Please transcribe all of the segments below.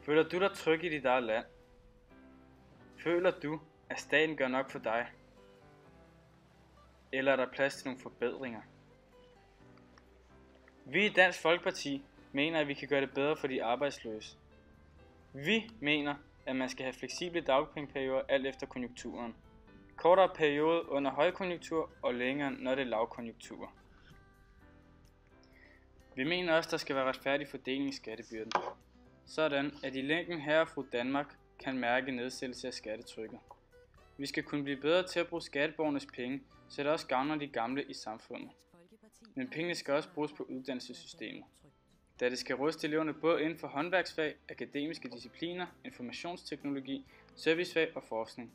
Føler du dig tryg i dit eget land? Føler du, at staten gør nok for dig? Eller er der plads til nogle forbedringer? Vi i Dansk Folkeparti mener, at vi kan gøre det bedre for de arbejdsløse. Vi mener, at man skal have fleksible dagpengeperioder alt efter konjunkturen. Kortere periode under højkonjunktur og længere, når det er lavkonjunktur. Vi mener også, at der skal være retfærdig fordeling i skattebyrden, sådan at i længden herre og fru Danmark kan mærke nedsættelse af skattetrykket. Vi skal kunne blive bedre til at bruge skatteborgernes penge, så det også gavner de gamle i samfundet. Men pengene skal også bruges på uddannelsessystemet, da det skal ruste eleverne både inden for håndværksfag, akademiske discipliner, informationsteknologi, servicefag og forskning.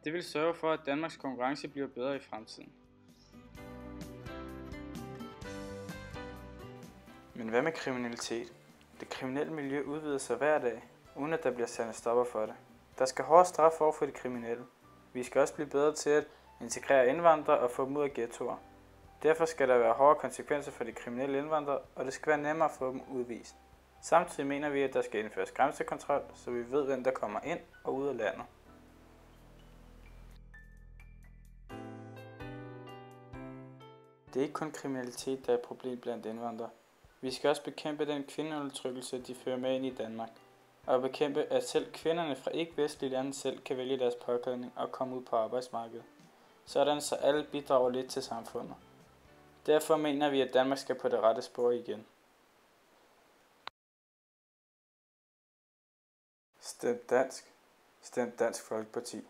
Det vil sørge for, at Danmarks konkurrence bliver bedre i fremtiden. Men hvad med kriminalitet? Det kriminelle miljø udvider sig hver dag, uden at der bliver sat en stopper for det. Der skal hård straf over for de kriminelle. Vi skal også blive bedre til at integrere indvandrere og få dem ud af ghettoer. Derfor skal der være hårde konsekvenser for de kriminelle indvandrere, og det skal være nemmere at få dem udvist. Samtidig mener vi, at der skal indføres grænsekontrol, så vi ved, hvem der kommer ind og ud af landet. Det er ikke kun kriminalitet, der er et problem blandt indvandrere. Vi skal også bekæmpe den kvindeundertrykkelse, de fører med ind i Danmark, og bekæmpe, at selv kvinderne fra ikke-vestlige lande selv kan vælge deres påklædning og komme ud på arbejdsmarkedet. Sådan så alle bidrager lidt til samfundet. Derfor mener vi, at Danmark skal på det rette spor igen. Stem dansk. Stem Dansk Folkeparti.